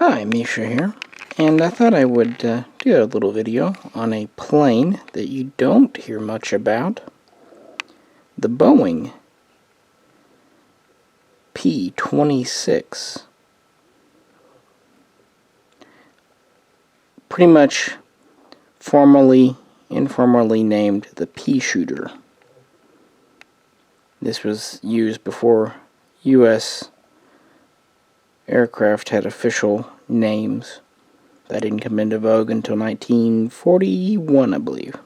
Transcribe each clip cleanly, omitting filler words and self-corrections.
Hi, Misha here, and I thought I would do a little video on a plane that you don't hear much about, the Boeing P-26. Pretty much informally named the Peashooter. This was used before U.S. aircraft had official names. That didn't come into vogue until 1941, I believe.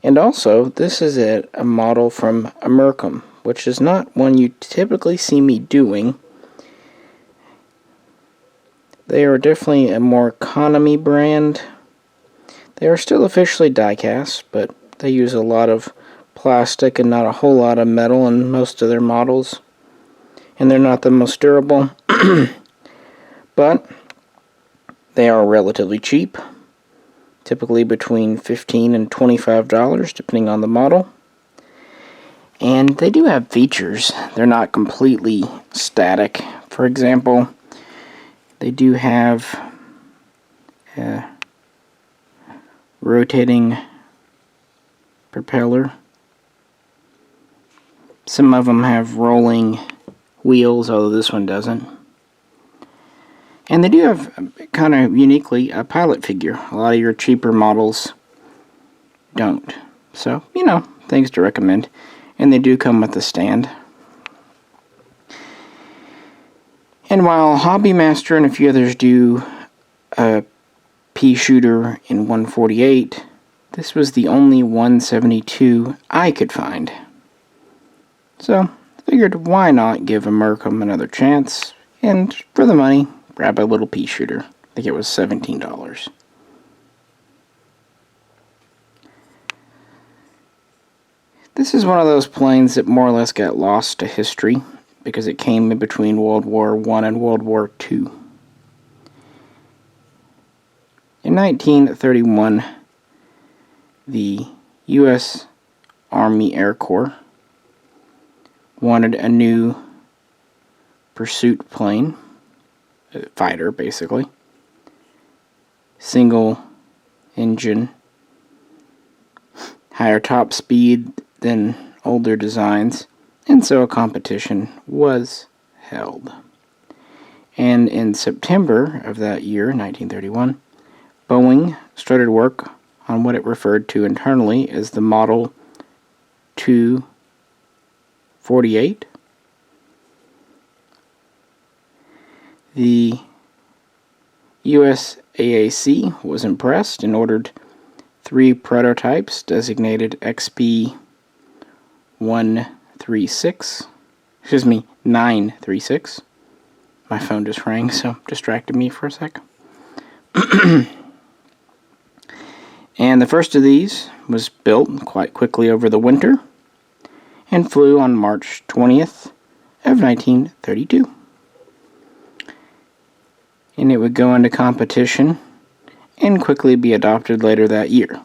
And also, this is a model from Amercom, which is not one you typically see me doing. They are definitely a more economy brand. They are still officially diecast, but they use a lot of plastic and not a whole lot of metal in most of their models. And they're not the most durable, but they are relatively cheap, typically between $15 and $25 depending on the model. And they do have features. They're not completely static. For example, they do have a rotating propeller. Some of them have rolling wheels, although this one doesn't. And they do have, kind of uniquely, a pilot figure. A lot of your cheaper models don't. So, things to recommend. And they do come with a stand. And while Hobbymaster and a few others do a Peashooter in 148, this was the only 172 I could find. So, figured why not give Amercom another chance, and for the money, grab a little Peashooter. I think it was $17. This is one of those planes that more or less got lost to history because it came in between World War I and World War II. In 1931, the U.S. Army Air Corps wanted a new pursuit plane, a fighter basically, single engine, higher top speed than older designs, and so a competition was held. And in September of that year, 1931, Boeing started work on what it referred to internally as the Model 248. The USAAC was impressed and ordered 3 prototypes designated XP-936. My phone just rang, so distracted me for a sec. And the first of these was built quite quickly over the winter and flew on March 20th of 1932. And it would go into competition and quickly be adopted later that year,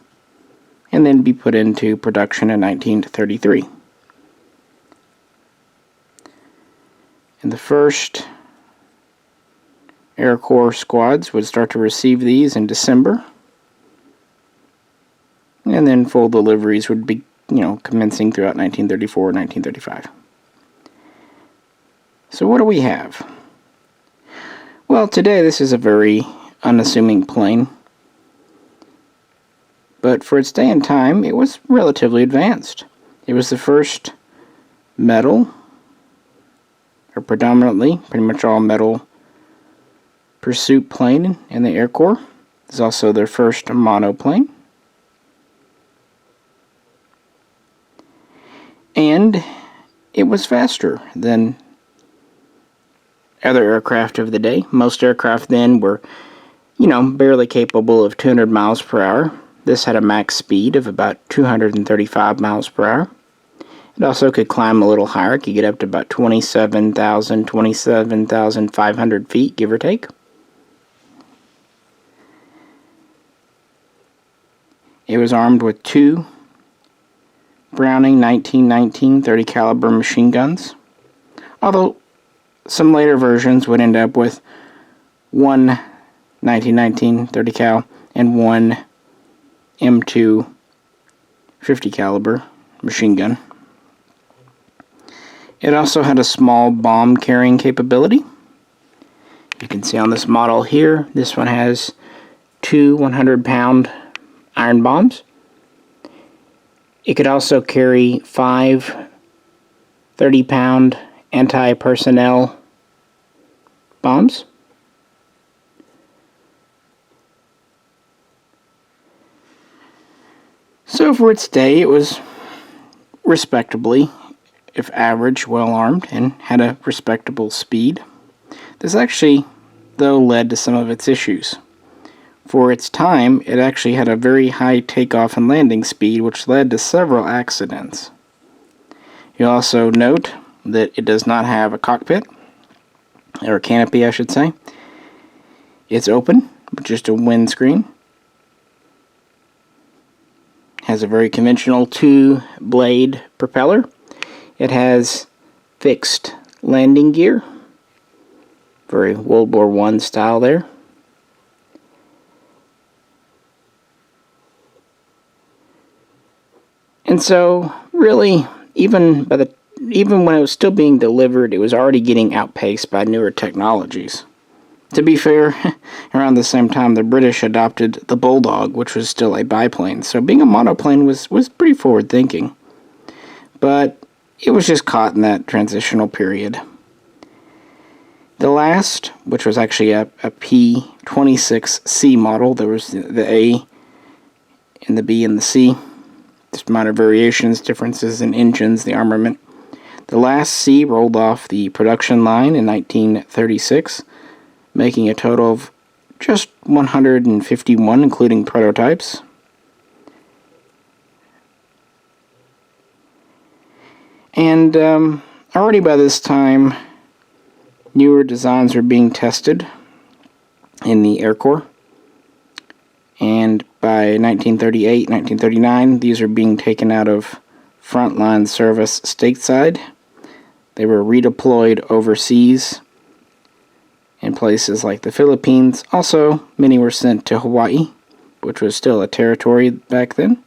and then be put into production in 1933. And the first Air Corps squads would start to receive these in December, and then full deliveries would be, commencing throughout 1934 and 1935. So what do we have? Well, today this is a very unassuming plane, but for its day and time, it was relatively advanced. It was the first metal, or predominantly, pretty much all metal, pursuit plane in the Air Corps. It's also their first monoplane. And it was faster than other aircraft of the day. Most aircraft then were, barely capable of 200 miles per hour. This had a max speed of about 235 miles per hour. It also could climb a little higher. It could get up to about 27,500 feet, give or take. It was armed with 2 Browning 1919 30 caliber machine guns. Although some later versions would end up with one 1919 30 cal and one M2 50 caliber machine gun. It also had a small bomb carrying capability. You can see on this model here, this one has two 100-pound iron bombs. It could also carry 5 30-pound anti-personnel bombs. So for its day, it was respectably, if average, well armed and had a respectable speed. This actually, though, led to some of its issues. For its time, it actually had a very high takeoff and landing speed, which led to several accidents. You'll also note that it does not have a cockpit, or a canopy, I should say. It's open, with just a windscreen. Has a very conventional 2-blade propeller. It has fixed landing gear. Very World War I style there. And so, really, even when it was still being delivered, it was already getting outpaced by newer technologies. To be fair, around the same time, the British adopted the Bulldog, which was still a biplane. So being a monoplane was pretty forward-thinking. But it was just caught in that transitional period. The last, which was actually a P-26C model, there was the A and the B and the C. Just minor variations, differences in engines, the armament. The last C rolled off the production line in 1936, making a total of just 151, including prototypes. And already by this time, newer designs were being tested in the Air Corps. And by 1938, 1939, these are being taken out of frontline service stateside. They were redeployed overseas in places like the Philippines. Also, many were sent to Hawaii, which was still a territory back then.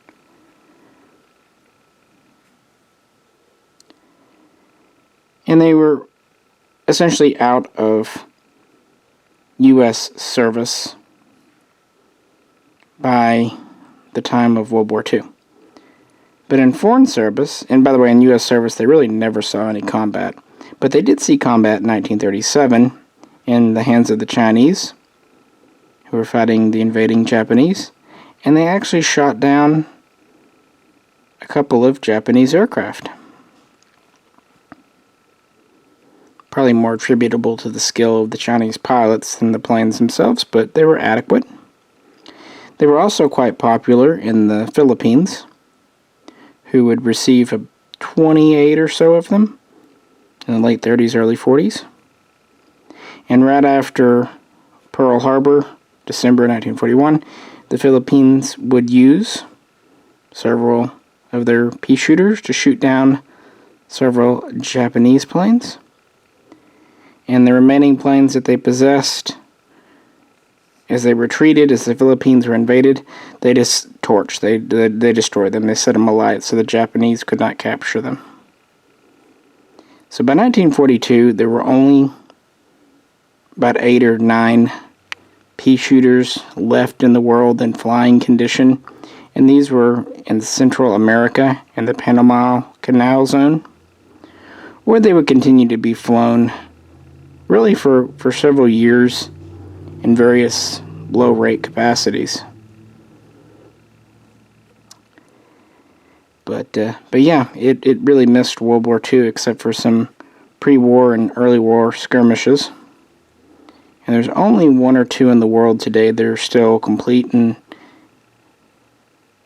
And they were essentially out of U.S. service by the time of World War II. But in foreign service, and by the way, in U.S. service, they really never saw any combat. But they did see combat in 1937 in the hands of the Chinese, who were fighting the invading Japanese. And they actually shot down a couple of Japanese aircraft. Probably more attributable to the skill of the Chinese pilots than the planes themselves, but they were adequate. They were also quite popular in the Philippines, who would receive 28 or so of them in the late 30s, early 40s. And right after Pearl Harbor, December 1941, the Philippines would use several of their Peashooters to shoot down several Japanese planes. And the remaining planes that they possessed, as they retreated, as the Philippines were invaded, they just torched. They destroyed them. They set them alight so the Japanese could not capture them. So by 1942, there were only about 8 or 9 Peashooters left in the world in flying condition. And these were in Central America and the Panama Canal Zone, where they would continue to be flown really for several years in various low-rate capacities. But yeah, it really missed World War II except for some pre-war and early war skirmishes. And there's only 1 or 2 in the world today that are still complete and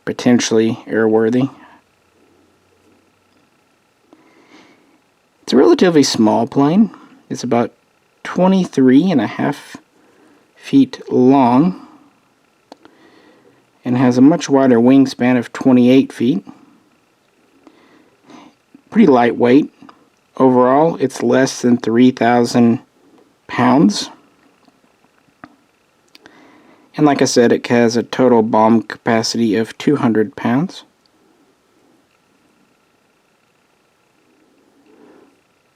potentially airworthy. It's a relatively small plane. It's about 23.5 feet long and has a much wider wingspan of 28 feet. Pretty lightweight, overall, it's less than 3,000 pounds. And like I said, it has a total bomb capacity of 200 pounds.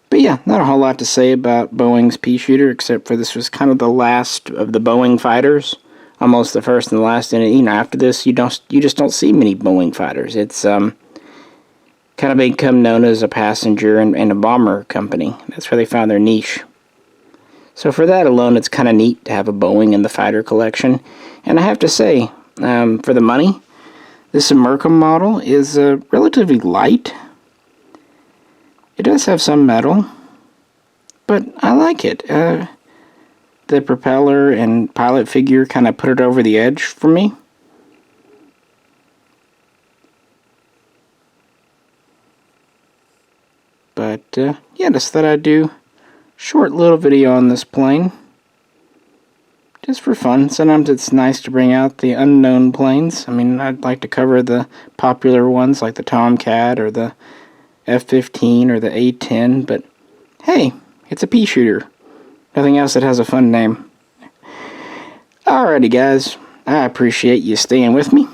But yeah, not a whole lot to say about Boeing's Peashooter, except for this was kind of the last of the Boeing fighters. Almost the first and the last. And you know, after this, you just don't see many Boeing fighters. It's kind of become known as a passenger and a bomber company. That's where they found their niche. So for that alone, it's kind of neat to have a Boeing in the fighter collection. And I have to say, for the money, this Amercom model is relatively light. It does have some metal, but I like it. The propeller and pilot figure kind of put it over the edge for me. But yeah, just thought I'd do a short little video on this plane. Just for fun. Sometimes it's nice to bring out the unknown planes. I mean, I'd like to cover the popular ones like the Tomcat or the F-15 or the A-10, but hey, it's a Peashooter. Nothing else that has a fun name. Alrighty guys, I appreciate you staying with me.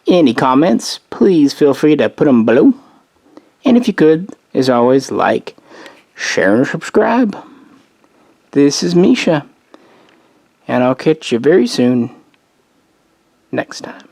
Any comments, please feel free to put them below. And if you could, as always, like, share, and subscribe. This is Misha, and I'll catch you very soon next time.